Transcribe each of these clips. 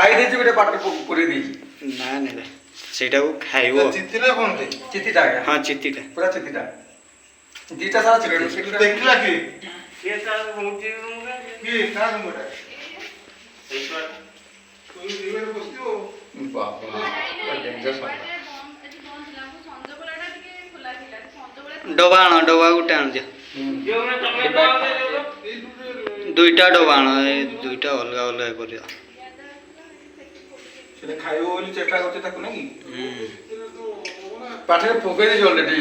ଖାଇ ଦେଇଛି ଗୋଟେ ପାଟିରେ ପୁରେଇ ଦେଇଛି। ନା ନା ସେଇଟାକୁ ଖାଇବ। ଚିତି ନା କଣ? ଚିତିଟା ଆଜ୍ଞା। ହଁ ଚିତିଟା ପୁରା ଚିତିଟା ଦିଟା ସାରା ଚିକେନ ଦେଖିଲା କି କିଏ ତାର ହଉଛି କିଏ କାହା ରୁମଟା ବାବା ଡେଞ୍ଜର डबा आण डबा गोटे आण दुईटा डबा आण दुईटा अलग अलग कर ସେଟା ଖାଇବ ବୋଲି ଚେଷ୍ଟା କରୁଛି ତାକୁ ନାଇଁ ପାଟିରେ ପକେଇ ଦେଇଛି ଅଲରେଡି।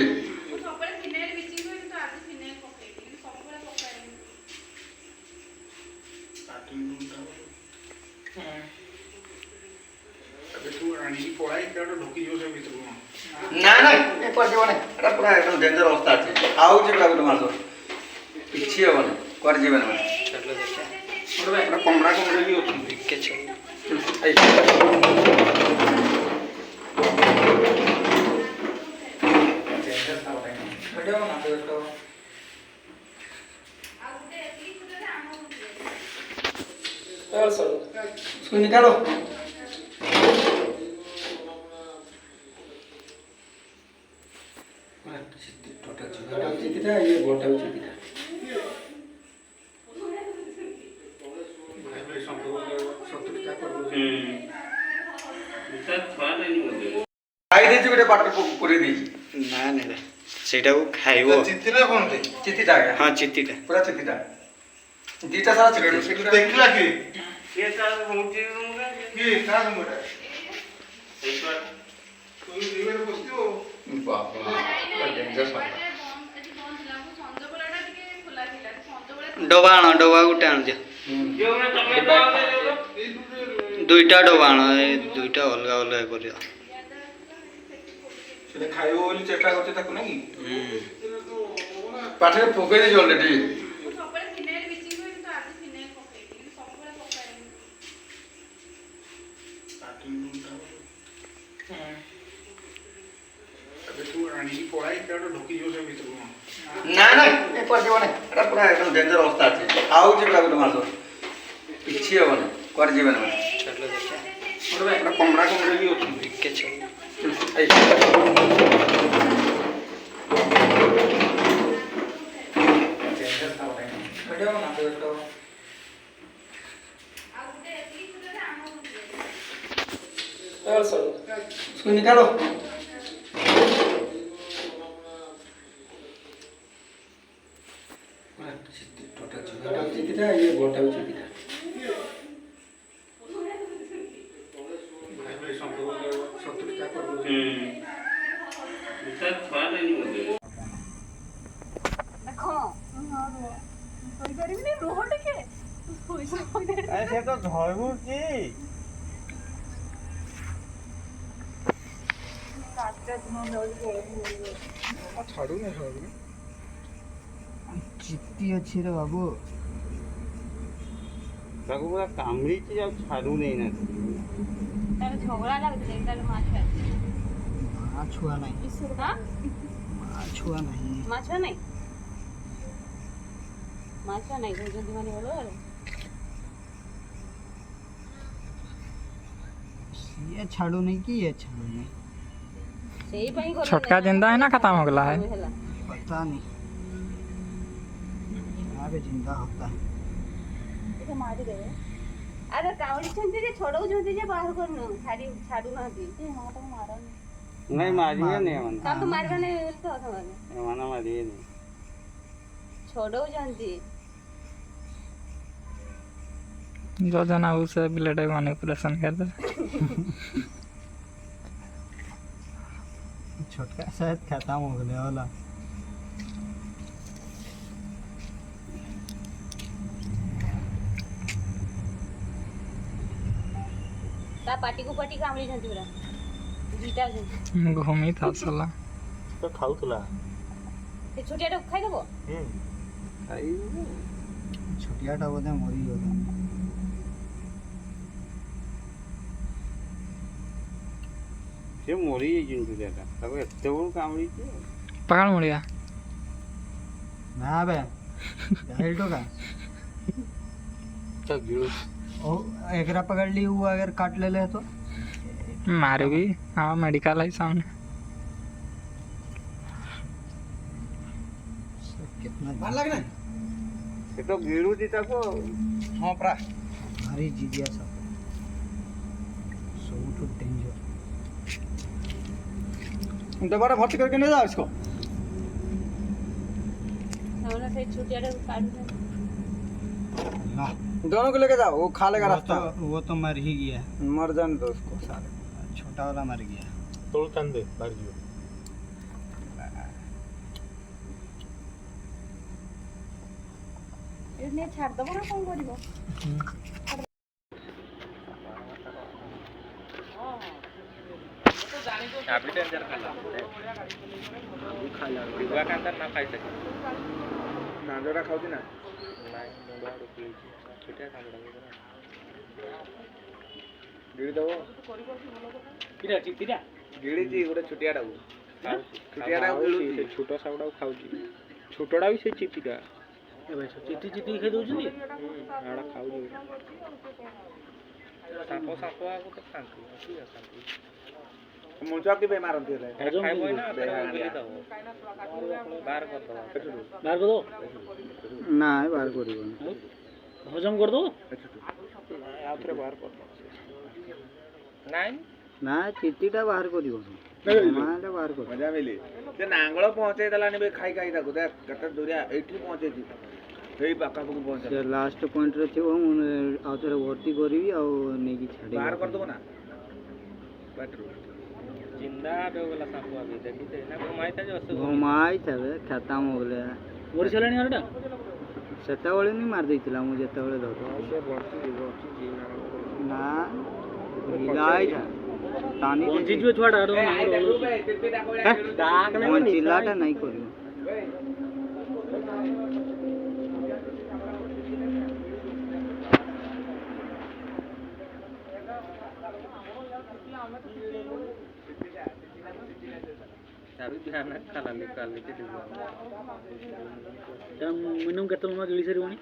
ନା ନା ଏପଟ ଯିବନି ଏଟା ପୁରା ଏକଦମ ଡେଞ୍ଜର ଅବସ୍ଥା ଅଛି। ଆଉ ଯିବା ଗୋଟେ ମାସ କିଛି ହବନି କୁଆଡେ ଯିବେନି ମାନେ ଗୋଟେ କମଳା କମଳା ବି ଅଛନ୍ତି କିଛି निकालो ये गोटा ଖାଇ ଦେଇଛି ଗୋଟେ ପାଟିରେ ପୁରେଇ ଦେଇଛି। ନା ନା ସେଇଟାକୁ ଖାଇବ। ଚିତି ନା କଣ? ଚିତିଟା ଆଜ୍ଞା। ହଁ ଚିତିଟା ପୁରା ଚିତିଟା ଦିଟା ସାରା ଚିକେନ ଦେଖିଲା କି କିଏ ତାର ହଉଛି କିଏ କାହା ରୁମଟା ବାବା ଡେଞ୍ଜର डबा आण डबा गोटे आण दुईटा डबा आण दुईटा अलग अलग कर ସେଟା ଖାଇବ ବୋଲି ଚେଷ୍ଟା କରୁଛି ତାକୁ ନାଇଁ ପାଟିରେ ପକେଇ ଦେଇଛି ଅଲରେଡି। ନା ନା ଏପଟ ଯିବନି ଏଟା ପୁରା ଏକଦମ ଡେଞ୍ଜର ଅବସ୍ଥା ଅଛି। ଆଉ ଯିବା ଗୋଟେ ମାସ କିଛି ହବନି କୁଆଡେ ଯିବେନି ମାନେ ଗୋଟେ କମଳା କମଳା ବି ଅଛନ୍ତି କିଛି निकालो ये गोटा ସେ ତ ଧରୁଛି ଚିତି ଅଛି ରେ ବାବୁ ତାକୁ ପୁରା କାମୁଡ଼ିଛି ଆଉ ଛାଡ଼ୁ ନେଇ ନା ଝଗଡ଼ା ଲାଗୁଛି ମା ଛୁଆ ନାହିଁ ମା ଛୁଆ ନାହିଁ ମା ଛୁଆ ନାହିଁ ମା ଛୁଆ ନାହିଁ କହୁଛନ୍ତି ମାନେ ଭଲ ये छाड़ू नहीं कि ये छाड़ू नहीं छोटका जिंदा है ना खत्म हो गया है पता नहीं अबे जिंदा होता है मारी दे अरे कावड़ी छंती जे छोड़ौ छंती जे बाहर करनो छाड़ी छाडू नाती ए मां तो मारनी नहीं मारिए नहीं मन का तो मारबा नहीं तो माने मना मारिए नहीं छोड़ौ छंती जो जना उसे ब्लेड मैनिपुलेशन कर दे छोटका शायद खत्म हो गया वाला ता पाटी को पाटी कामड़ी छंती पूरा जीता घूमी था साला तो खाउतला ते छोटिया तो खाइ देबो खाइ छोटिया टा बोले मरी गला से मरी जिंतु देता तब एते बड़ कामड़ी के पकड़ मुड़िया ना बे जाइल तो का तो गिरो और एकरा पकड़ ली वो अगर काट ले ले तो मारे भी हाँ मेडिकल है सामने कितना ଭଲ ଲାଗେ ନା ସେ ତ ଗିଳୁଛି ତାକୁ ଆଉ। ହଁ ପରା भारी जिजिया सब सबुठु डेंजर दोबारा भर्ती करके ले जाओ इसको ସେମାନେ ସେଇ ଛୁଟିଆଟା କାଢୁଛନ୍ତି दोनों को लेके जाओ वो खा लेगा रास्ता वो तो मर ही गया मर जाने दो उसको सारे छोटा वाला मर गया ତୋଳୁ ଟାଣି ଦେ ବାହାରି ଯିବ। ଏ ନେଇ ଛାଡ଼ିଦେବ ନା କ'ଣ କରିବ ଚାବି ଡେଞ୍ଜର ଖାଇଲା ପିଗୁଆ କାନ୍ଦାର ନା ଖାଇସେ କାନ୍ଦଟା ଖାଉଛି ନା ନାଇଁ ମୁଣ୍ଡ ଆଡ଼ୁ ପିଉଛି ଛୋଟିଆ କାନ୍ଦଟା ଗିଳି ଦେବ ଗିଳିଛି ଗୋଟେ ଛୋଟିଆଟାକୁ ଛୋଟିଆଟାକୁ ଗିଳୁଛି ସେ ଛୋଟ ସାଉଟାକୁ ଖାଉଛି ଛୋଟଟା ବି ସେ ଚିତିଟା ଚିତି ଚିତି ଖାଇ ଦେଉଛନ୍ତି ଆଡ଼ା ଖାଉଛି ସାପ ସାପ ଆକୁ ତ ଖାଆନ୍ତି ଖାଆନ୍ତି ମୁଞ୍ଚ କେବେ ମାରନ୍ତି ହେଲେ ଖାଇବ ନା ବାହାର କରିଦେବ ना बाहर करियो ହଜମ କରିଦେବ ଆଉ ଥରେ ବାହାର କରିଦେବ ନାଇଁ ना चिट्टीटा बाहर करियो माटा बाहर कर ମଜା ମିଳି ସେ ନାଙ୍ଗଳ ପହଞ୍ଚେଇ ଦେଲାନି ବେ ଖାଇ ଖାଇ ତାକୁ ଦେখ କେତେ ଦୂରିଆ ଏଇଠି ପହଞ୍ଚେଇଛି ସେଇ ପାଖାପାଖି ପହଞ୍ଚେଇ से लास्ट पॉइंट रे थियो हम आ थरे भर्ती करबी आ नेकी छाडी ବାହାର କରିଦେବ ନା ପାଟିରୁ ଜିନ୍ଦା ବେଗଲା ସାପ ଆବି ଦେଖିତେ ନା ଘୁମାଇତା ଯେ ଅସୁ घुमाई थबे खतम हो गले ମରି ସାରିଲାଣି ହରଟା सेता बेले नहीं मार देइतिला मु जेता बेले धरतो ସେ ବଞ୍ଚି ଯିବ ଜିନା ना इलाज था तानी ବଞ୍ଚି ଯିବ ଛୁଆଟା ଆଡୁ मन चिल्लाटा नहीं करियो ଚାବି ଧ୍ୟାନ ଖାଲା ନିକାଲି କି দিব ମିନିମମ୍ କେତେ ଲମ୍ବା ଗିଳି ସାରିବଣି